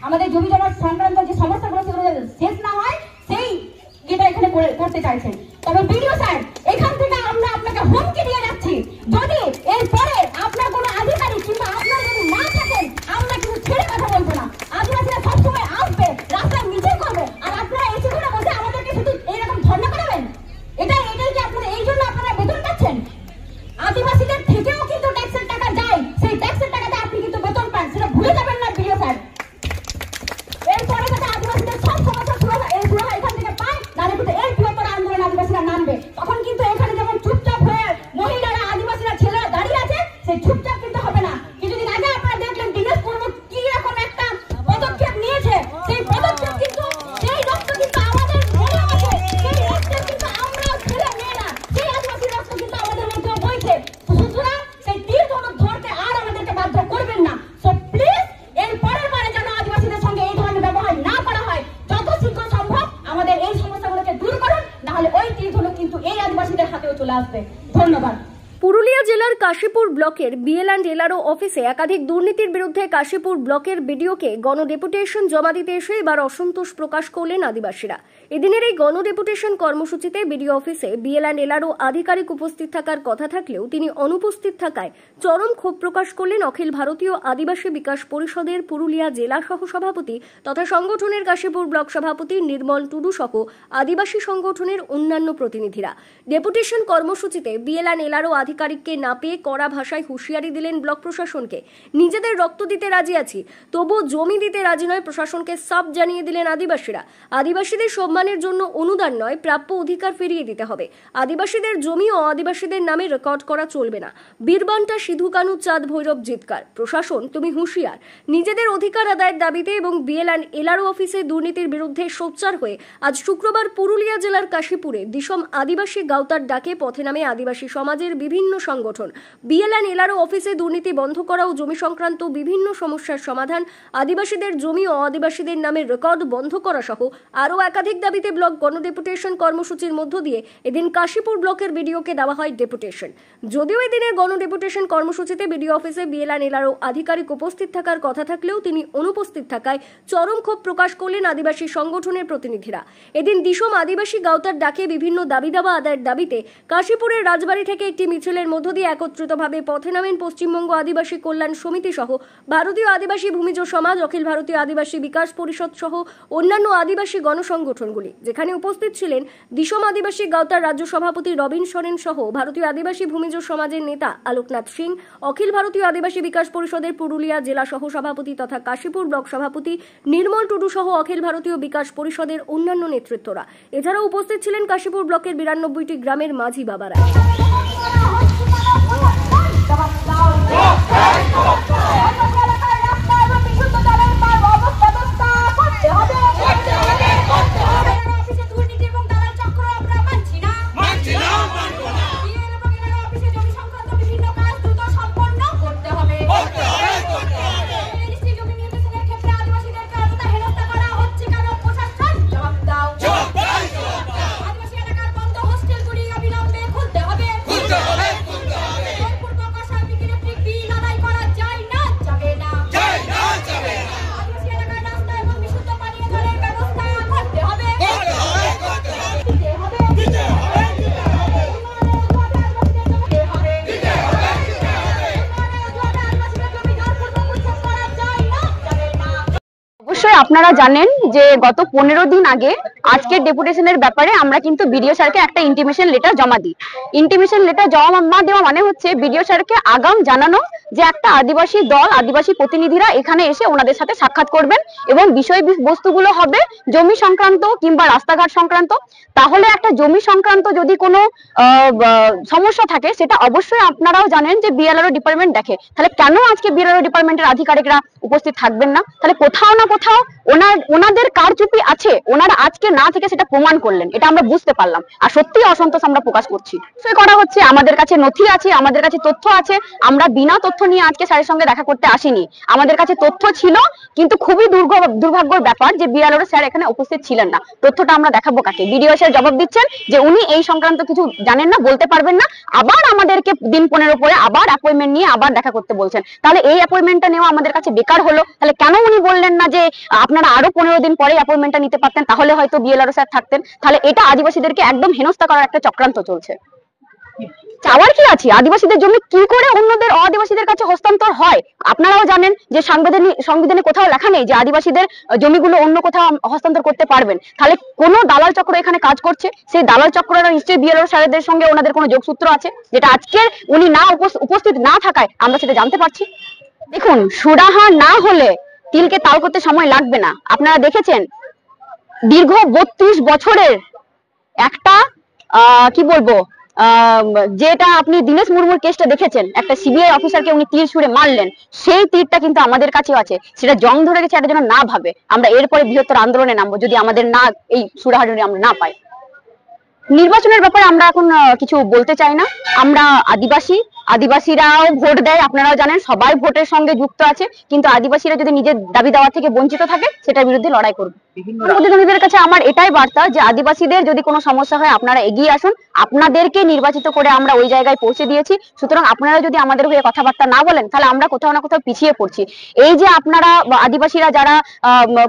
আমাদের জমি জমা সংক্রান্ত যে সমস্যাগুলো সেগুলো শেষ না হয় সেই যেটা এখানে করতে চাইছেন। তবে বিডিও স্যার, এখান থেকে আমরা আপনাকে হুমকি দিয়ে যাচ্ছি, যদি এরপরে আপনার কোনো আধিকারিক কিংবা আপনার যদি না থাকেন, আমরা কিন্তু ছেড়ে কথা বলবো না। আদিবাসীরা সবসময় আসবে, রাস্তায় মিছিল করবে, আর আপনারা এসে ধরে বসে আমাদেরকে শুধু এইরকম ধর্ণা করাবেন? এটাই কি আপনারা এই জন্য আপনারা বেতন পাচ্ছেন? আদিবাসীদের থেকেও কিন্তু ট্যাক্সের টাকা যায়, সেই ট্যাক্সের টাকাতে আপনি কিন্তু বেতন পান, সেটা ভুলে যাবেন না বিডিও স্যার। এরপরে যাতে আদিবাসীদের সব সমস্যা সুরাহা এখান থেকে পায়, তাহলে কিন্তু এই বৃহত্তর আন্দোলন আদিবাসীরা নামবে। তখন কিন্তু এখানে যেমন চুপচাপ হয়ে মহিলারা, আদিবাসীরা, ছেলেরা দাঁড়িয়ে আছে, সেই চুপচাপ কিন্তু হবে না। কিছুদিন আগে আপনারা দেখলেন দিনেশ মুর্মু কি রকম একটা পদক্ষেপ নিয়েছে, সেই পদক্ষেপ কিন্তু সেই রক্ত কিন্তু আমাদের মনে আছে, সেই রক্তের কিন্তু আমরা ছেলে মেয়েরা, সেই আদিবাসী রক্ত কিন্তু আমাদের মধ্যে বইছে। সুতরাং সেই তীর ধনুক ধরতে আর আমাদেরকে বাধ্য করবেন না। সো প্লিজ এর পরের বারে যেন আদিবাসীদের সঙ্গে এই ধরনের ব্যবহার না করা হয়, যত শীঘ্র সম্ভব আমাদের এই সমস্যাগুলোকে দূর করুন, নাহলে ওই তীর ধনুক কিন্তু এই আদিবাসীদের হাতেও চলে আসবে। ধন্যবাদ। পুরুলিয়া জেলার কাশীপুর ব্লকের বিএল অ্যান্ড এলআরও অফিসে একাধিক দুর্নীতির বিরুদ্ধে কাশীপুর ব্লকের বিডিওকে গণডেপুটেশন জমা দিতে এসে এবার অসন্তোষ প্রকাশ করলেন আদিবাসীরা। এদিনের এই গণডেপুটেশন কর্মসূচিতে বিডিও অফিসে বিএল অ্যান্ড এলআরও আধিকারিক উপস্থিত থাকার কথা থাকলেও তিনি অনুপস্থিত থাকায় চরম ক্ষোভ প্রকাশ করলেন অখিল ভারতীয় আদিবাসী বিকাশ পরিষদের পুরুলিয়া জেলা সহ সভাপতি তথা সংগঠনের কাশীপুর ব্লক সভাপতি নির্মল টুডু সহ আদিবাসী সংগঠনের অন্যান্য প্রতিনিধিরা। ডেপুটেশন কর্মসূচিতে বিএল অ্যান্ড এলআরও আধিকারিককে না পেয়ে কড়া ভাষায় হুঁশিয়ারি দিলেন ব্লক প্রশাসনকে। নিজেদের রক্ত দিতে রাজি আছি, তবু জমি দিতে রাজি নয় প্রশাসনকে সাফ জানিয়ে দিলেন আদিবাসীরা। আদিবাসীদের সম্মানের জন্য অনুদান নয়, প্রাপ্য অধিকার ফিরিয়ে দিতে হবে। আদিবাসীদের জমি ও আদিবাসীদের নামে রেকর্ড করা চলবে না। বীরবান্টা, সিধু কানু, চাঁদ ভৈরব জিতকার। প্রশাসন, তুমি হুঁশিয়ার। নিজেদের অধিকার আদায়ের দাবিতে এবং বিএল অ্যান্ড এলআরও অফিসে দুর্নীতির বিরুদ্ধে সোচ্চার হয়ে আজ শুক্রবার পুরুলিয়া জেলার কাশীপুরে দিসম আদিবাসী গাওতার ডাকে পথে নামে আদিবাসী সমাজের বিভিন্ন সংগঠন। বিএল অ্যান্ড এলআরও অফিসে দুর্নীতি বন্ধ করা ও জমি সংক্রান্ত বিভিন্ন সমস্যার সমাধান, আদিবাসীদের জমি ও আদিবাসীদের নামে রেকর্ড বন্ধ করা সহ আরও একাধিক দাবিতে ব্লক গণডেপুটেশন কর্মসূচির মধ্য দিয়ে এদিন কাশীপুর ব্লকের বিডিওকে দেওয়া হয় ডেপুটেশন। যদিও এই দিনের গণডেপুটেশন কর্মসূচিতে বিডিও অফিসে বিএল অ্যান্ড এলআরও আধিকারিক উপস্থিত থাকার কথা থাকলেও তিনি অনুপস্থিত থাকায় চরম ক্ষোভ প্রকাশ করলেন আদিবাসী সংগঠনের প্রতিনিধিরা। এদিন দিসম আদিবাসী গাওতার ডাকে বিভিন্ন দাবি দাবা আদায়ের দাবিতে কাশীপুরের রাজবাড়ি থেকে একটি মিছিলের মধ্য দিয়ে একত্রিতভাবে পথে নামেন পশ্চিমবঙ্গ আদিবাসী কল্যাণ সমিতি সহ ভারতীয় আদিবাসী ভূমিজ সমাজ, অখিল ভারতীয় আদিবাসী বিকাশ পরিষদ সহ অন্যান্য আদিবাসী গণসংগঠনগুলি, যেখানে উপস্থিত ছিলেন দিসম আদিবাসী গাওতার রাজ্য সভাপতি রবিন সোরেন সহ ভারতীয় আদিবাসী ভূমিজ সমাজের নেতা আলোকনাথ সিং, অখিল ভারতীয় আদিবাসী বিকাশ পরিষদের পুরুলিয়া জেলা সহ সভাপতি তথা কাশীপুর ব্লক সভাপতি নির্মল টুডু সহ অখিল ভারতীয় বিকাশ পরিষদের অন্যান্য নেতৃত্বরা। এছাড়াও উপস্থিত ছিলেন কাশীপুর ব্লকের 92টি গ্রামের মাঝি বাবারা। আপনারা জানেন যে গত 15 দিন আগে আজকের ডেপুটেশনের ব্যাপারে আমরা কিন্তু বিডিও স্যারকে একটা ইন্টিমেশন লেটার জমা দিই। ইন্টিমেশন লেটার জমা দেওয়া মানে হচ্ছে বিডিও স্যারকে আগাম জানানো যে একটা আদিবাসী দল, আদিবাসী প্রতিনিধিরা এখানে এসে ওনাদের সাথে সাক্ষাৎ করবেন এবং বিষয় বস্তুগুলো হবে জমি সংক্রান্ত কিংবা রাস্তাঘাট সংক্রান্ত। তাহলে একটা জমি সংক্রান্ত যদি কোনো সমস্যা থাকে সেটা অবশ্যই আপনারাও জানেন যে বিএলআরও ডিপার্টমেন্ট দেখে। তাহলে কেন আজকে বিএলআরও ডিপার্টমেন্টের আধিকারিকরা উপস্থিত থাকবেন না? তাহলে কোথাও না কোথাও ওনাদের কারচুপি আছে। ওনারা আজকে না থেকে সেটা প্রমাণ করলেন, এটা আমরা বুঝতে পারলাম। আর সত্যি অসন্তোষ আমরা প্রকাশ করছি। সে করা হচ্ছে, আমাদের কাছে নথি আছে, আমাদের কাছে তথ্য আছে। আমরা বিনা তথ্য নিয়ে আজকে স্যারের সঙ্গে দেখা করতে আসিনি। আমাদের কাছে তথ্য ছিল, কিন্তু খুবই দুর্ভাগ্যের ব্যাপার যে বিএলআরও স্যার এখানে উপস্থিত ছিলেন না। তথ্যটা আমরা দেখাবো কাকে? বিডিও স্যার জবাব দিচ্ছেন যে উনি এই সংক্রান্ত কিছু জানেন না, বলতে পারবেন না। আবার আমাদেরকে দিন 15 পরে আবার অ্যাপয়েন্টমেন্ট নিয়ে আবার দেখা করতে বলছেন। তাহলে এই অ্যাপয়েন্টমেন্টটা নেওয়া আমাদের কাছে বেকার হলো। তাহলে কেন উনি বললেন না যে আপনারা আরো 15 দিন পরে অ্যাপয়েন্টমেন্টটা নিতে পারতেন, তাহলে হয়তো বিএলআরও স্যার থাকতেন। তাহলে এটা আদিবাসীদেরকে একদম হেনস্থা করার একটা চক্রান্ত চলছে। চাওয়ার কি আছে? আদিবাসীদের জমি কি করে অন্যদের আদিবাসীদের কাছে হস্তান্তর হয়? আপনারাও জানেন যে সংবিধানে কোথাও লেখা নেই যে আদিবাসীদের জমিগুলো অন্য কোথাও হস্তান্তর করতে পারবেন। তাহলে কোন দালাল চক্র এখানে কাজ করছে। সেই দালাল চক্ররা নিশ্চয়ই বিএলআর স্যারদের সঙ্গে ওনাদের কোনো যোগসূত্র আছে, যেটা আজকে উনি না উপস্থিত না থাকায় আমরা সেটা জানতে পারছি। দেখুন, সুরাহা না হলে তিলকে তাল করতে সময় লাগবে না। আপনারা দেখেছেন দীর্ঘ 32 বছরের একটা কি বলবো, যেটা আপনি দীনেশ মুর্মুর কেসটা দেখেছেন, একটা সিবিআই অফিসারকে উনি তীর ছুঁড়ে মারলেন, সেই তীরটা কিন্তু আমাদের কাছেও আছে। সেটা জং ধরে গেছে, এটা যেন না ভাবে। আমরা এরপরে বৃহত্তর আন্দোলনে নামবো যদি আমাদের না এই সুরাহাটি আমরা না পাই। নির্বাচনের ব্যাপারে আমরা এখন কিছু বলতে চাই না। আমরা আদিবাসীরাও ভোট দেয়, আপনারাও জানেন, সবাই ভোটের সঙ্গে যুক্ত আছে। কিন্তু আদিবাসীরা যদি নিজের দাবি দেওয়া থেকে বঞ্চিত থাকে, সেটার বিরুদ্ধে লড়াই করবে। প্রতিনিধিদের কাছে আমার এটাই বার্তা যে আদিবাসীদের যদি কোনো সমস্যা হয় আপনারা এগিয়ে আসুন। আপনাদেরকে নির্বাচিত করে আমরা ওই জায়গায় পৌঁছে দিয়েছি। সুতরাং আপনারা যদি আমাদের হয়ে কথাবার্তা না বলেন, তাহলে আমরা কোথাও না কোথাও পিছিয়ে পড়ছি। এই যে আপনারা আদিবাসীরা যারা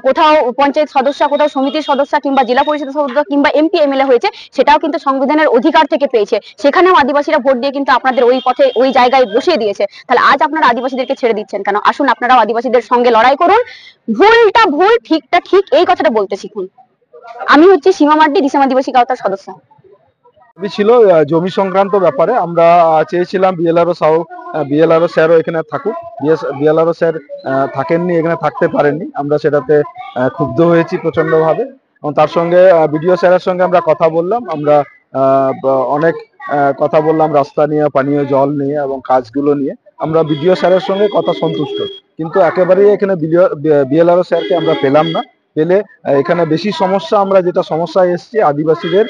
কোথাও পঞ্চায়েত সদস্য, কোথাও সমিতির সদস্য, কিংবা জেলা পরিষদ সদস্য, কিংবা এমপি এমএলএ হয়েছে, সেটাও কিন্তু সংবিধানের অধিকার থেকে পেয়েছে। সেখানেও আদিবাসীরা ভোট দিয়ে কিন্তু আপনাদের ওই পথে ওই জায়গায় বসিয়ে দিয়েছে। তাহলে আজ আপনারা আদিবাসীদেরকে ছেড়ে দিচ্ছেন কেন? আসুন আপনারাও আদিবাসীদের সঙ্গে লড়াই করুন। ভুলটা ভুল, ঠিকটা ঠিক, এই কথাটা বলতে শিখুন। আমি হচ্ছি সীমা মার্ডি, দিশাম আদিবাসী গাওতার সদস্য। ছিল জমি সংক্রান্ত ব্যাপারে আমরা চেয়েছিলাম বিএলআরও স্যারও এখানে থাকুক। বিএলআরও স্যার থাকেননি, এখানে থাকতে পারেননি। আমরা সেটাতে ক্ষুব্ধ হয়েছি প্রচন্ড ভাবে। এবং তার সঙ্গে বিডিও স্যারের সঙ্গে আমরা কথা বললাম। আমরা অনেক কথা বললাম রাস্তা নিয়ে, পানীয় জল নিয়ে এবং কাজগুলো নিয়ে। আমরা বিডিও স্যারের সঙ্গে কথা সন্তুষ্ট, কিন্তু একেবারেই এখানে বিএলআরও স্যারকে আমরা পেলাম না। পেলে এখানে বেশি সমস্যা, আমরা যেটা সমস্যায় এসেছি আদিবাসীদের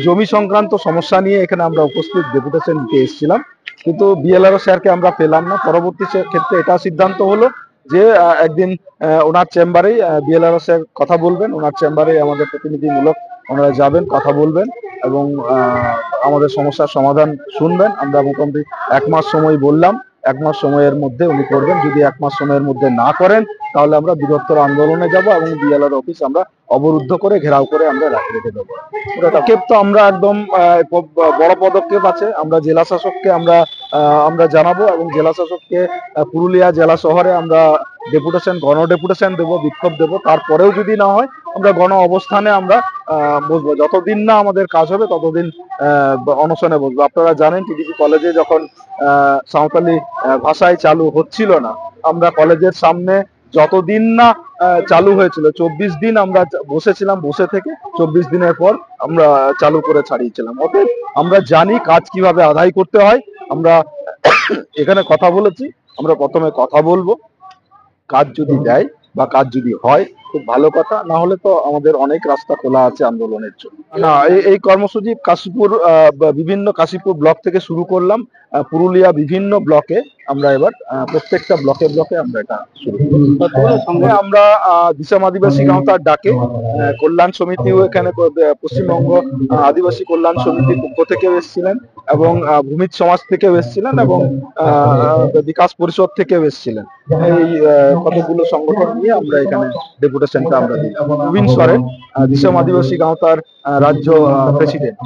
জমি সংক্রান্ত সমস্যা নিয়ে এখানে আমরা উপস্থিত ডেপুটেশন দিতে এসেছিলাম, কিন্তু বিএলআরও স্যারকে আমরা পেলাম না। পরবর্তী ক্ষেত্রে এটা সিদ্ধান্ত হলো যে একদিন ওনার চেম্বারেই বিএলআরও স্যার কথা বলবেন। ওনার চেম্বারে আমাদের প্রতিনিধিমূলক ওনারা যাবেন, কথা বলবেন এবং আমাদের সমস্যার সমাধান শুনবেন। আমরা মোটামুটি 1 মাস সময় বললাম, 1 মাস সময়ের মধ্যে উনি করবেন। যদি 1 মাস সময়ের মধ্যে না করেন, তাহলে আমরা বৃহত্তর আন্দোলনে যাব এবং বিএলআর অফিস আমরা অবরুদ্ধ করে ঘেরাও করে আমরা রেখে দেবো। পদক্ষেপ তো আমরা একদম বড় পদক্ষেপ আছে। আমরা জেলা শাসককে আমরা জানাবো এবং জেলা শাসককে পুরুলিয়া জেলা শহরে আমরা গণ ডেপুটেশন দেবো, বিক্ষোভ দেবো। তারপরেও যদি না হয়, আমরা গণ অবস্থানে আমরা বসবো। যতদিন না আমাদের কাজ হবে ততদিন অনশনে বসবো। আপনারা জানেন টিডিপি কলেজে যখন সাঁওতালি ভাষায় চালু হচ্ছিল না, আমরা কলেজের সামনে যতদিন না চালু হয়েছিল 24 দিন আমরা বসেছিলাম। বসে থেকে 24 দিনের পর আমরা চালু করে ছাড়িয়েছিলাম। অতএব আমরা জানি কাজ কিভাবে আদায় করতে হয়। আমরা এখানে কথা বলেছি, আমরা প্রথমে কথা বলবো। কাজ যদি দেয় বা কাজ যদি হয় খুব ভালো কথা, না হলে তো আমাদের অনেক রাস্তা খোলা আছে আন্দোলনের জন্য। না, এই কর্মসূচি বিভিন্ন কাশীপুর ব্লক থেকে শুরু করলাম। পুরুলিয়া বিভিন্ন ব্লকে আমরা এবার প্রত্যেকটা ব্লকে আমরা এটা শুরু করব। আমরা দিশাম আদিবাসী গাঁওতার ডাকে কল্যাণ সমিতিও এখানে, পশ্চিমবঙ্গ আদিবাসী কল্যাণ সমিতির পক্ষ থেকেও এসেছিলেন এবং ভূমিজ সমাজ থেকেও এসেছিলেন এবং বিকাশ পরিষদ থেকেও এসেছিলেন। এই কতগুলো সংগঠন নিয়ে আমরা এখানে ডেপুটেশনটা আমরা দিই। প্রবীণ সরেন, দিশাম আদিবাসী গাঁওতার রাজ্য প্রেসিডেন্ট।